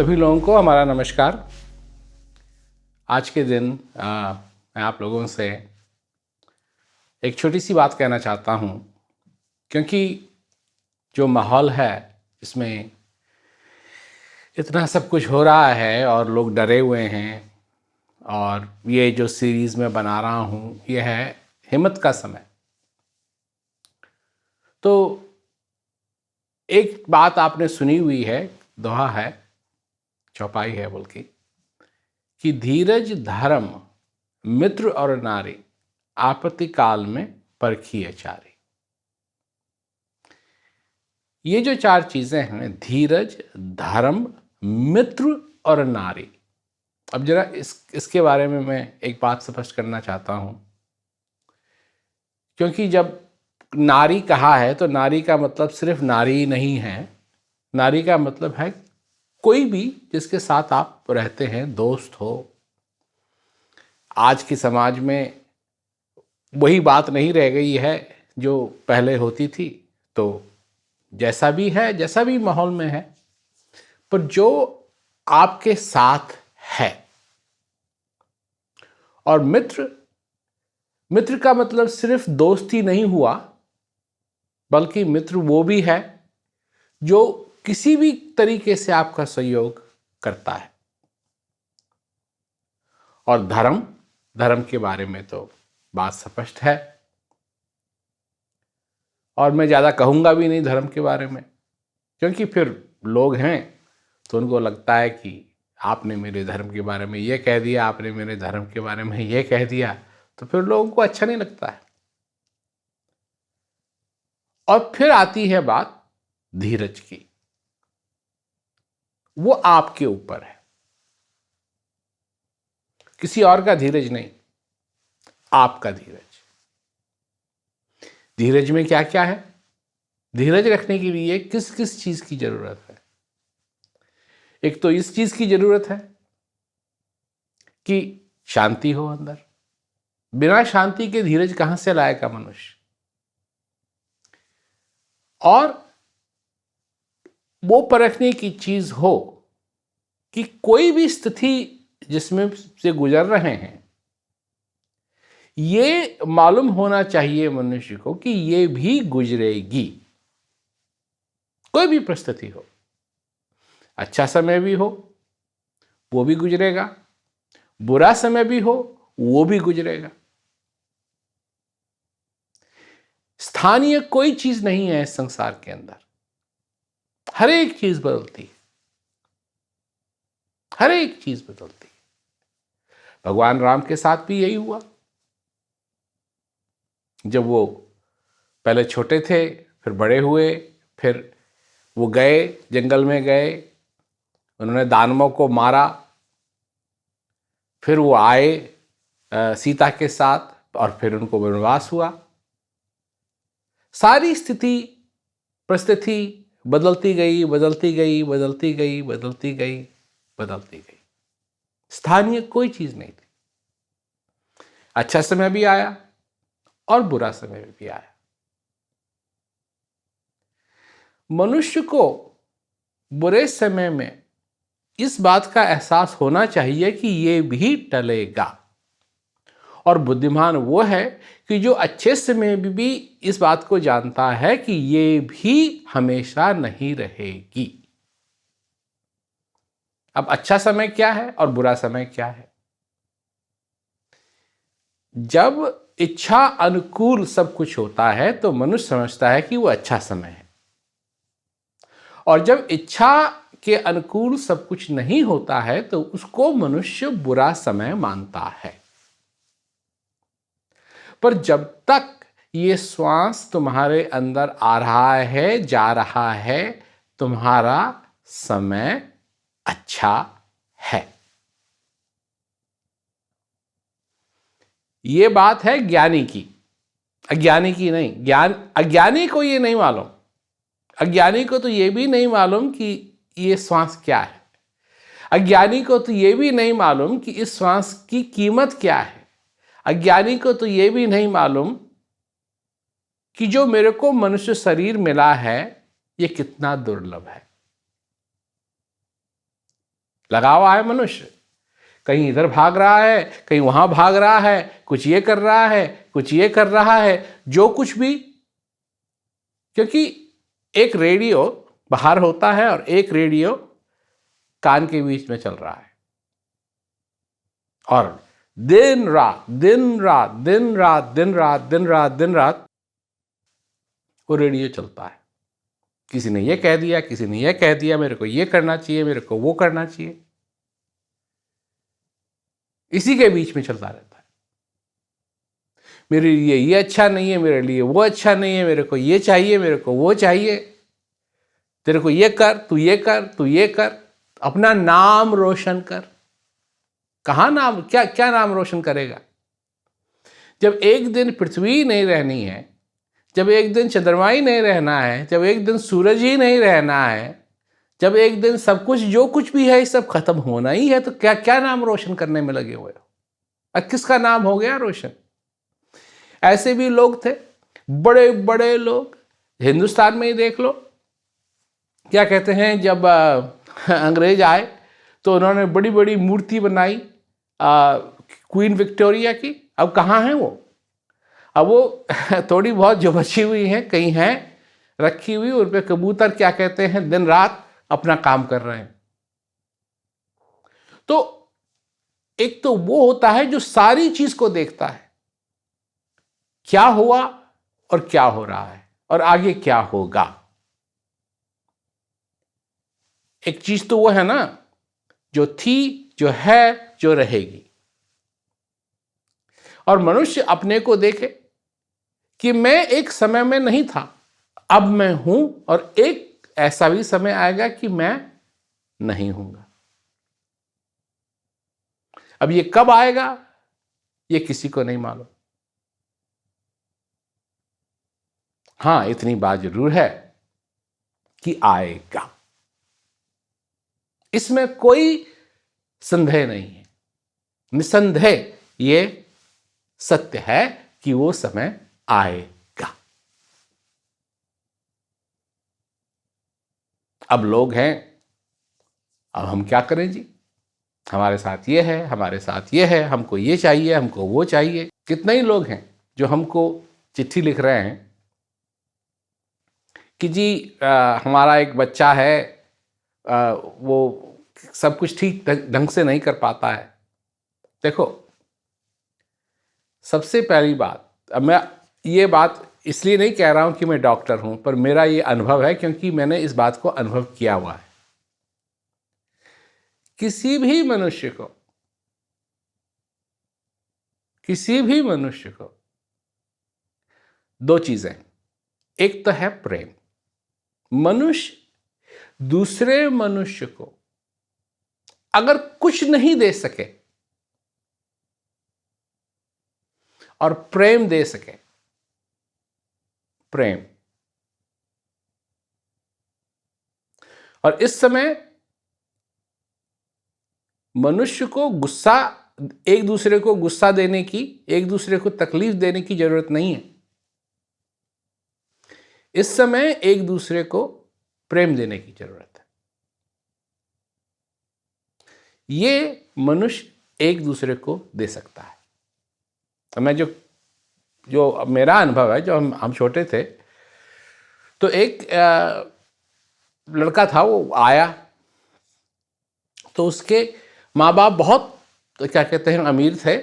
सभी लोगों को हमारा नमस्कार। आज के दिन मैं आप लोगों से एक छोटी सी बात कहना चाहता हूँ, क्योंकि जो माहौल है इसमें इतना सब कुछ हो रहा है और लोग डरे हुए हैं, और ये जो सीरीज़ मैं बना रहा हूँ ये है हिम्मत का समय। तो एक बात आपने सुनी हुई है, दोहा है, चौपाई है बल्कि, कि धीरज धर्म मित्र और नारी आपत्ति काल में परखिए चारी। ये जो चार चीजें हैं, धीरज, धर्म, मित्र और नारी। अब जरा इसके बारे में मैं एक बात स्पष्ट करना चाहता हूं, क्योंकि जब नारी कहा है तो नारी का मतलब सिर्फ नारी नहीं है। नारी का मतलब है कोई भी जिसके साथ आप रहते हैं, दोस्त हो। आज के समाज में वही बात नहीं रह गई है जो पहले होती थी। तो जैसा भी है, जैसा भी माहौल में है, पर जो आपके साथ है। और मित्र का मतलब सिर्फ दोस्त ही नहीं हुआ, बल्कि मित्र वो भी है जो किसी भी तरीके से आपका सहयोग करता है। और धर्म के बारे में तो बात स्पष्ट है, और मैं ज़्यादा कहूँगा भी नहीं धर्म के बारे में, क्योंकि फिर लोग हैं तो उनको लगता है कि आपने मेरे धर्म के बारे में ये कह दिया, आपने मेरे धर्म के बारे में ये कह दिया, तो फिर लोगों को अच्छा नहीं लगता है। और फिर आती है बात धीरज की। वो आपके ऊपर है, किसी और का धीरज नहीं, आपका धीरज। धीरज में क्या क्या है? धीरज रखने के लिए किस किस चीज की जरूरत है? एक तो इस चीज की जरूरत है कि शांति हो अंदर। बिना शांति के धीरज कहां से लाएगा मनुष्य? और वो परखने की चीज हो कि कोई भी स्थिति जिसमें से गुजर रहे हैं, ये मालूम होना चाहिए मनुष्य को कि ये भी गुजरेगी। कोई भी परिस्थिति हो, अच्छा समय भी हो वो भी गुजरेगा, बुरा समय भी हो वो भी गुजरेगा। स्थानीय कोई चीज नहीं है इस संसार के अंदर। हर एक चीज बदलती है, हर एक चीज बदलती है। भगवान राम के साथ भी यही हुआ। जब वो पहले छोटे थे, फिर बड़े हुए, फिर वो गए, जंगल में गए, उन्होंने दानवों को मारा, फिर वो आए सीता के साथ, और फिर उनको वनवास हुआ। सारी स्थिति परिस्थिति बदलती गई, बदलती गई, बदलती गई, बदलती गई, बदलती गई। स्थानीय कोई चीज नहीं थी। अच्छा समय भी आया और बुरा समय भी आया। मनुष्य को बुरे समय में इस बात का एहसास होना चाहिए कि ये भी टलेगा। और बुद्धिमान वो है कि जो अच्छे समय में भी इस बात को जानता है कि ये भी हमेशा नहीं रहेगी। अब अच्छा समय क्या है और बुरा समय क्या है? जब इच्छा अनुकूल सब कुछ होता है तो मनुष्य समझता है कि वो अच्छा समय है, और जब इच्छा के अनुकूल सब कुछ नहीं होता है तो उसको मनुष्य बुरा समय मानता है। पर जब तक ये श्वास तुम्हारे अंदर आ रहा है, जा रहा है, तुम्हारा समय अच्छा है। ये बात है ज्ञानी की, अज्ञानी की नहीं। अज्ञानी को ये नहीं मालूम। अज्ञानी को तो ये भी नहीं मालूम कि ये श्वास क्या है। अज्ञानी को तो ये भी नहीं मालूम कि इस श्वास की कीमत क्या है। अज्ञानी को तो ये भी नहीं मालूम कि जो मेरे को मनुष्य शरीर मिला है ये कितना दुर्लभ है। लगा हुआ है मनुष्य, कहीं इधर भाग रहा है, कहीं वहां भाग रहा है, कुछ ये कर रहा है, कुछ ये कर रहा है, जो कुछ भी, क्योंकि एक रेडियो बाहर होता है और एक रेडियो कान के बीच में चल रहा है, और दिन रात दिन रात दिन रात दिन रात दिन रात दिन रात वो रेडियो चलता है। किसी ने ये कह दिया, किसी ने ये कह दिया, मेरे को ये करना चाहिए, मेरे को वो करना चाहिए, इसी के बीच में चलता रहता है। मेरे लिए ये अच्छा नहीं है, मेरे लिए वो अच्छा नहीं है, मेरे को ये चाहिए, मेरे को वो चाहिए, तेरे को ये कर, तू ये कर, तू ये कर, अपना नाम रोशन कर। कहाँ नाम, क्या क्या नाम रोशन करेगा? जब एक दिन पृथ्वी नहीं रहनी है, जब एक दिन चंद्रमा ही नहीं रहना है, जब एक दिन सूरज ही नहीं रहना है, जब एक दिन सब कुछ जो कुछ भी है ये सब खत्म होना ही है, तो क्या क्या नाम रोशन करने में लगे हुए हो? अब किसका नाम हो गया रोशन? ऐसे भी लोग थे, बड़े बड़े लोग, हिंदुस्तान में ही देख लो, क्या कहते हैं, जब अंग्रेज आए तो उन्होंने बड़ी बड़ी मूर्ति बनाई क्वीन विक्टोरिया की। अब कहाँ हैं वो? अब वो थोड़ी बहुत जो बची हुई हैं, कहीं हैं रखी हुई, उन पे कबूतर क्या कहते हैं दिन रात अपना काम कर रहे हैं। तो एक तो वो होता है जो सारी चीज को देखता है, क्या हुआ और क्या हो रहा है और आगे क्या होगा। एक चीज तो वो है ना, जो थी, जो है, जो रहेगी। और मनुष्य अपने को देखे कि मैं एक समय में नहीं था, अब मैं हूं, और एक ऐसा भी समय आएगा कि मैं नहीं हूंगा। अब ये कब आएगा ये किसी को नहीं मालूम। हां, इतनी बात जरूर है कि आएगा, इसमें कोई संदेह नहीं है। निसंदेह ये सत्य है कि वो समय आएगा। अब लोग हैं, अब हम क्या करें जी? हमारे साथ ये है, हमारे साथ ये है, हमको ये चाहिए, हमको वो चाहिए। कितने ही लोग हैं जो हमको चिट्ठी लिख रहे हैं कि जी हमारा एक बच्चा है, वो सब कुछ ठीक ढंग से नहीं कर पाता है। देखो, सबसे पहली बात, अब मैं ये बात इसलिए नहीं कह रहा हूं कि मैं डॉक्टर हूं, पर मेरा ये अनुभव है, क्योंकि मैंने इस बात को अनुभव किया हुआ है। किसी भी मनुष्य को दो चीजें, एक तो है प्रेम। मनुष्य दूसरे मनुष्य को अगर कुछ नहीं दे सके और प्रेम दे सके, प्रेम, और इस समय मनुष्य को गुस्सा, एक दूसरे को गुस्सा देने की, एक दूसरे को तकलीफ देने की जरूरत नहीं है। इस समय एक दूसरे को प्रेम देने की जरूरत है। ये मनुष्य एक दूसरे को दे सकता है। तो मैं जो मेरा अनुभव है, जो हम छोटे थे तो एक लड़का था, वो आया तो उसके माँ बाप बहुत क्या कहते हैं अमीर थे,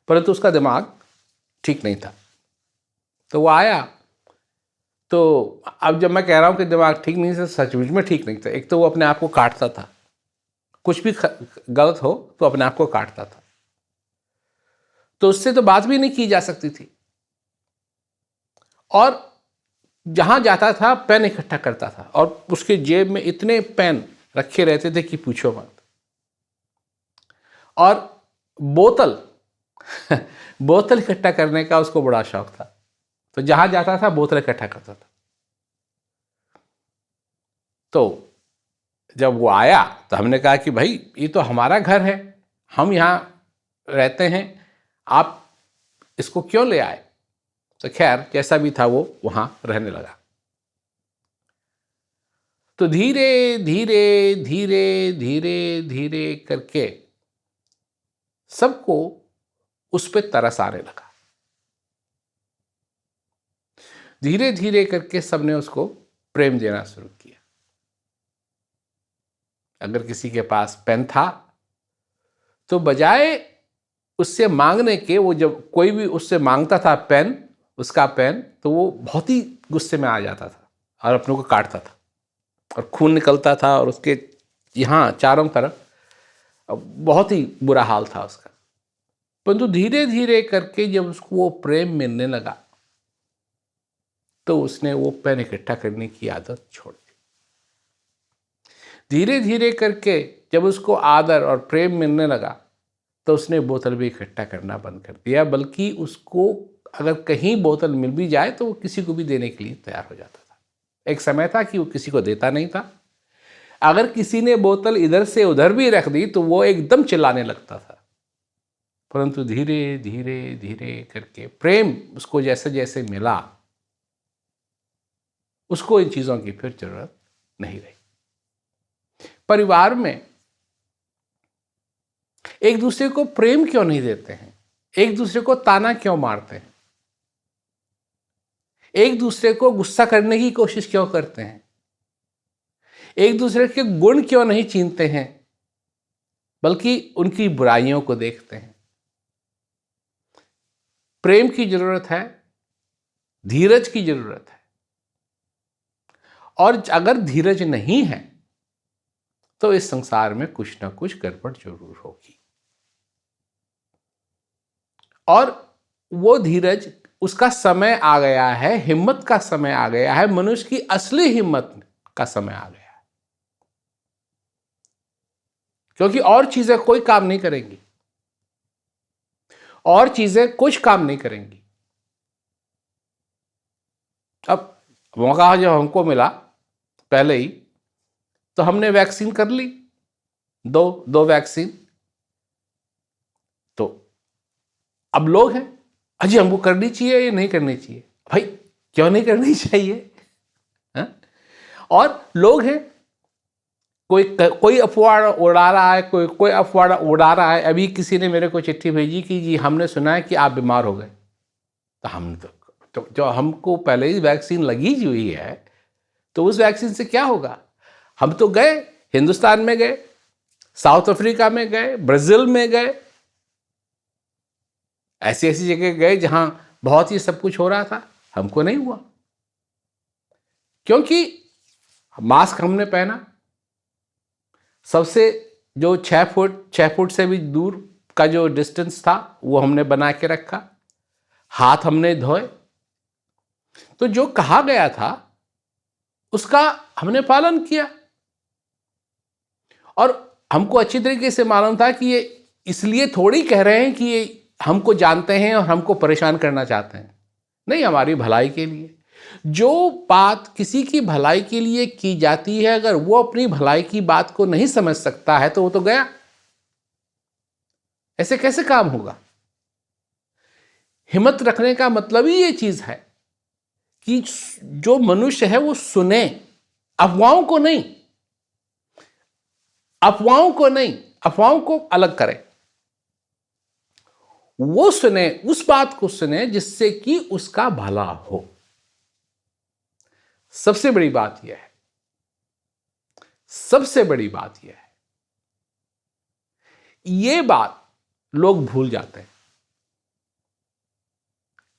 परंतु उसका दिमाग ठीक नहीं था। तो वो आया, तो अब जब मैं कह रहा हूँ कि दिमाग ठीक नहीं था, सचमुच में ठीक नहीं था। एक तो वो अपने आप को काटता था, कुछ भी गलत हो तो अपने आप को काटता था, तो उससे तो बात भी नहीं की जा सकती थी। और जहां जाता था पेन इकट्ठा करता था, और उसके जेब में इतने पेन रखे रहते थे कि पूछो मत। और बोतल बोतल इकट्ठा करने का उसको बड़ा शौक था, तो जहां जाता था बोतल इकट्ठा करता था। तो जब वो आया तो हमने कहा कि भाई ये तो हमारा घर है, हम यहाँ रहते हैं, आप इसको क्यों ले आए? तो खैर जैसा भी था वो वहाँ रहने लगा। तो धीरे धीरे धीरे धीरे धीरे करके सबको उस पे तरस आने लगा। धीरे धीरे करके सबने उसको प्रेम देना शुरू किया। अगर किसी के पास पेन था तो बजाय उससे मांगने के, वो जब कोई भी उससे मांगता था पेन, उसका पेन, तो वो बहुत ही गुस्से में आ जाता था और अपनों को काटता था और खून निकलता था और उसके यहाँ चारों तरफ बहुत ही बुरा हाल था उसका। परंतु धीरे धीरे करके जब उसको वो प्रेम मिलने लगा तो उसने वो पेन इकट्ठा करने की आदत छोड़ दी। धीरे धीरे करके जब उसको आदर और प्रेम मिलने लगा तो उसने बोतल भी इकट्ठा करना बंद कर दिया, बल्कि उसको अगर कहीं बोतल मिल भी जाए तो वो किसी को भी देने के लिए तैयार हो जाता था। एक समय था कि वो किसी को देता नहीं था। अगर किसी ने बोतल इधर से उधर भी रख दी तो वो एकदम चिल्लाने लगता था। परंतु धीरे धीरे धीरे करके प्रेम उसको जैसे जैसे मिला, उसको इन चीज़ों की फिर जरूरत नहीं रही। परिवार में एक दूसरे को प्रेम क्यों नहीं देते हैं? एक दूसरे को ताना क्यों मारते हैं? एक दूसरे को गुस्सा करने की कोशिश क्यों करते हैं? एक दूसरे के गुण क्यों नहीं चीनते हैं, बल्कि उनकी बुराइयों को देखते हैं? प्रेम की जरूरत है, धीरज की जरूरत है, और अगर धीरज नहीं है तो इस संसार में कुछ ना कुछ गड़बड़ जरूर होगी। और वो धीरज, उसका समय आ गया है, हिम्मत का समय आ गया है, मनुष्य की असली हिम्मत का समय आ गया है। क्योंकि और चीजें कोई काम नहीं करेंगी, और चीजें कुछ काम नहीं करेंगी। अब मौका जब हमको मिला पहले ही, तो हमने वैक्सीन कर ली, दो वैक्सीन। तो अब लोग हैं, अजी हमको करनी चाहिए या नहीं करनी चाहिए? भाई क्यों नहीं करनी चाहिए? हा? और लोग हैं, कोई अफवाह उड़ा रहा है, कोई अफवाह उड़ा रहा है। अभी किसी ने मेरे को चिट्ठी भेजी कि जी हमने सुना है कि आप बीमार हो गए। तो हम तो जो हमको पहले ही वैक्सीन लगी हुई है, तो उस वैक्सीन से क्या होगा? हम तो गए, हिंदुस्तान में गए, साउथ अफ्रीका में गए, ब्राजील में गए, ऐसी ऐसी जगह गए जहां बहुत ही सब कुछ हो रहा था। हमको नहीं हुआ, क्योंकि मास्क हमने पहना, सबसे जो 6 फुट से भी दूर का जो डिस्टेंस था वो हमने बना के रखा, हाथ हमने धोए। तो जो कहा गया था उसका हमने पालन किया। और हमको अच्छी तरीके से मालूम था कि ये इसलिए थोड़ी कह रहे हैं कि ये हमको जानते हैं और हमको परेशान करना चाहते हैं। नहीं, हमारी भलाई के लिए। जो बात किसी की भलाई के लिए की जाती है, अगर वो अपनी भलाई की बात को नहीं समझ सकता है तो वो तो गया। ऐसे कैसे काम होगा? हिम्मत रखने का मतलब ही ये चीज है कि जो मनुष्य है वो सुने, अफवाहों को नहीं, अफवाहों को अलग करे। वो सुने, उस बात को सुने जिससे कि उसका भला हो। सबसे बड़ी बात यह है, सबसे बड़ी बात यह है, ये बात लोग भूल जाते हैं।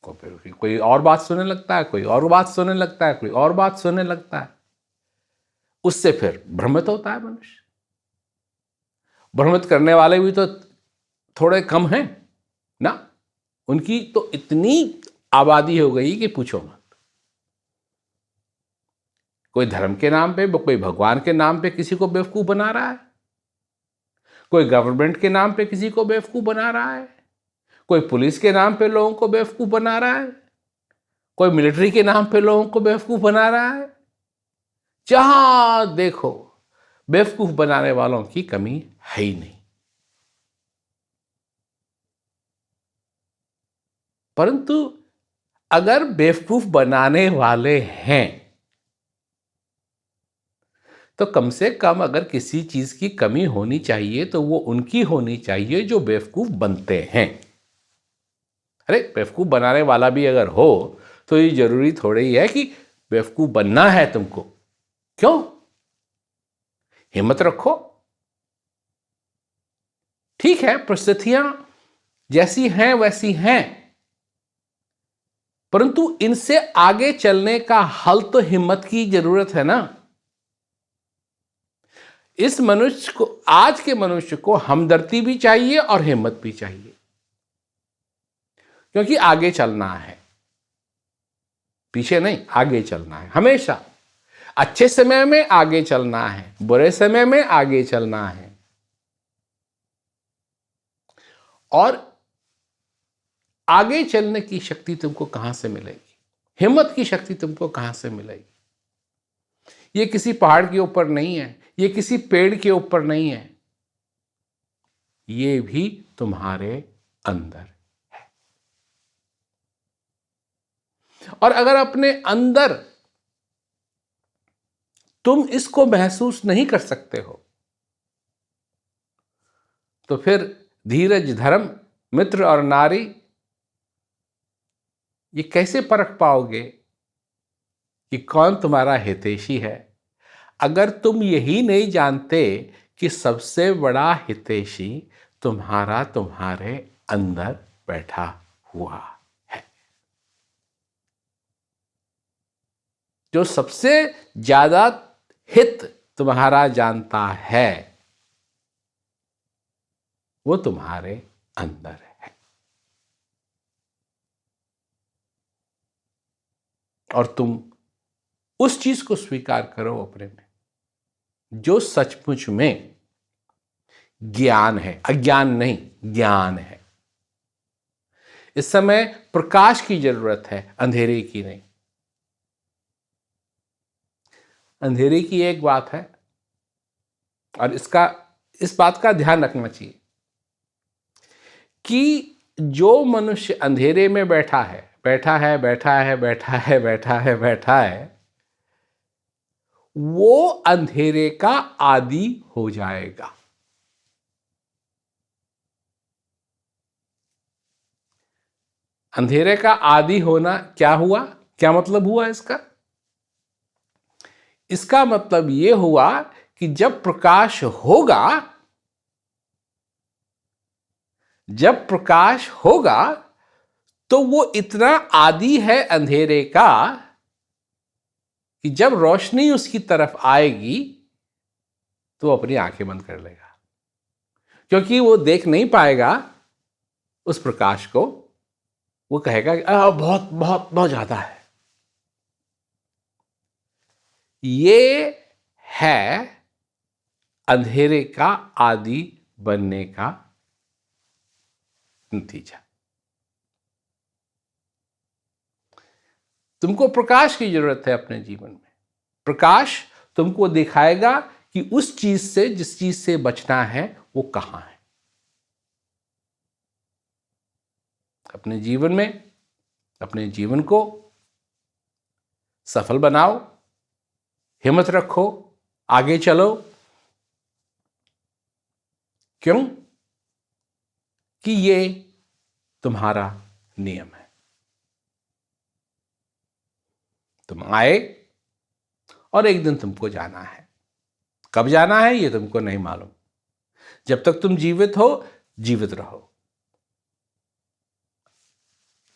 कोई और बात सुनने लगता है, कोई और बात सुनने लगता है, कोई और बात सुनने लगता है। उससे फिर भ्रमित होता है मनुष्य। भ्रमित करने वाले भी तो थोड़े कम हैं ना। उनकी तो इतनी आबादी हो गई कि पूछो मत। कोई धर्म के नाम पे, कोई भगवान के नाम पे किसी को बेवकूफ बना रहा है, कोई गवर्नमेंट के नाम पे किसी को बेवकूफ बना रहा है, कोई पुलिस के नाम पे लोगों को बेवकूफ बना रहा है, कोई मिलिट्री के नाम पे लोगों को बेवकूफ बना रहा है। जहां देखो बेवकूफ बनाने वालों की कमी है ही नहीं। परंतु अगर बेवकूफ बनाने वाले हैं तो कम से कम अगर किसी चीज की कमी होनी चाहिए तो वो उनकी होनी चाहिए जो बेवकूफ बनते हैं। अरे बेवकूफ बनाने वाला भी अगर हो तो ये जरूरी थोड़ा ही है कि बेवकूफ बनना है तुमको। क्यों? हिम्मत रखो। ठीक है, परिस्थितियां जैसी हैं वैसी हैं, परंतु इनसे आगे चलने का हल तो हिम्मत की जरूरत है ना। इस मनुष्य को, आज के मनुष्य को हमदर्दी भी चाहिए और हिम्मत भी चाहिए, क्योंकि आगे चलना है, पीछे नहीं, आगे चलना है। हमेशा अच्छे समय में आगे चलना है, बुरे समय में आगे चलना है। और आगे चलने की शक्ति तुमको कहां से मिलेगी? हिम्मत की शक्ति तुमको कहां से मिलेगी? ये किसी पहाड़ के ऊपर नहीं है, ये किसी पेड़ के ऊपर नहीं है, ये भी तुम्हारे अंदर है। और अगर अपने अंदर तुम इसको महसूस नहीं कर सकते हो तो फिर धीरज, धर्म, मित्र और नारी, ये कैसे परख पाओगे कि कौन तुम्हारा हितैषी है? अगर तुम यही नहीं जानते कि सबसे बड़ा हितैषी तुम्हारे अंदर बैठा हुआ है, जो सबसे ज्यादा हित तुम्हारा जानता है, वो तुम्हारे अंदर है। और तुम उस चीज को स्वीकार करो अपने में जो सचमुच में ज्ञान है, अज्ञान नहीं, ज्ञान है। इस समय प्रकाश की जरूरत है, अंधेरे की नहीं। अंधेरे की एक बात है, और इस बात का ध्यान रखना चाहिए कि जो मनुष्य अंधेरे में बैठा है, वो अंधेरे का आदी हो जाएगा। अंधेरे का आदी होना क्या हुआ? क्या मतलब हुआ इसका? इसका मतलब यह हुआ कि जब प्रकाश होगा तो वो इतना आदी है अंधेरे का कि जब रोशनी उसकी तरफ आएगी तो वो अपनी आंखें बंद कर लेगा, क्योंकि वो देख नहीं पाएगा उस प्रकाश को। वो कहेगा कि बहुत बहुत बहुत ज्यादा है। ये है अंधेरे का आदी बनने का नतीजा। तुमको प्रकाश की जरूरत है अपने जीवन में। प्रकाश तुमको दिखाएगा कि उस चीज से, जिस चीज से बचना है, वो कहां है। अपने जीवन में, अपने जीवन को सफल बनाओ, हिम्मत रखो, आगे चलो। क्यों? कि ये तुम्हारा नियम है। तुम आए और एक दिन तुमको जाना है। कब जाना है ये तुमको नहीं मालूम। जब तक तुम जीवित हो, जीवित रहो,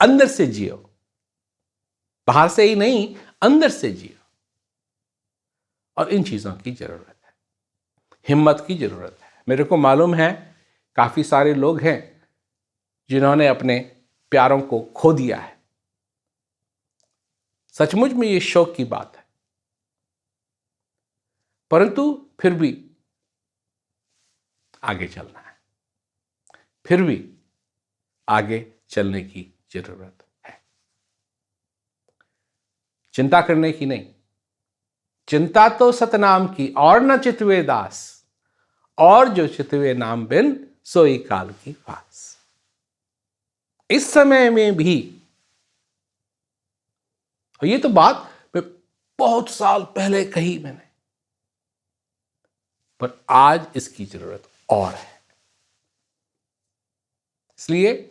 अंदर से जियो, बाहर से ही नहीं, अंदर से जियो। और इन चीजों की जरूरत है, हिम्मत की जरूरत है। मेरे को मालूम है काफी सारे लोग हैं जिन्होंने अपने प्यारों को खो दिया है। सचमुच में ये शोक की बात है, परंतु फिर भी आगे चलना है, फिर भी आगे चलने की जरूरत है। चिंता करने की नहीं। चिंता तो सतनाम की, और न चितवे दास, और जो चितवे नाम बिन सोई काल की फास। इस समय में भी, और ये तो बात बहुत साल पहले कही मैंने, पर आज इसकी जरूरत और है। इसलिए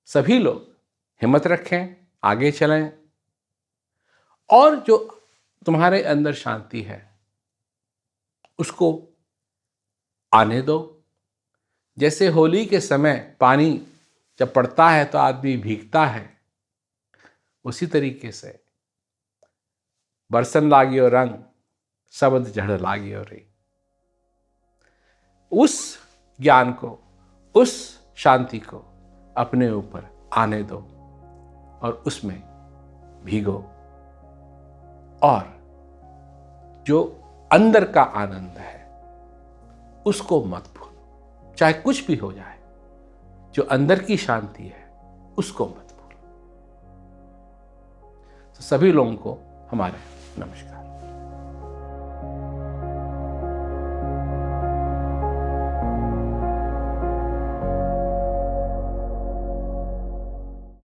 सभी लोग हिम्मत रखें, आगे चलें, और जो तुम्हारे अंदर शांति है उसको आने दो। जैसे होली के समय पानी जब पड़ता है तो आदमी भीगता है, उसी तरीके से बरसन लागियो रंग शब्द झड़ लागियो रे। उस ज्ञान को, उस शांति को अपने ऊपर आने दो और उसमें भीगो, और जो अंदर का आनंद है उसको मत भूलो। चाहे कुछ भी हो जाए, जो अंदर की शांति है उसको मत भूलो। तो सभी लोगों को हमारे नमस्कार।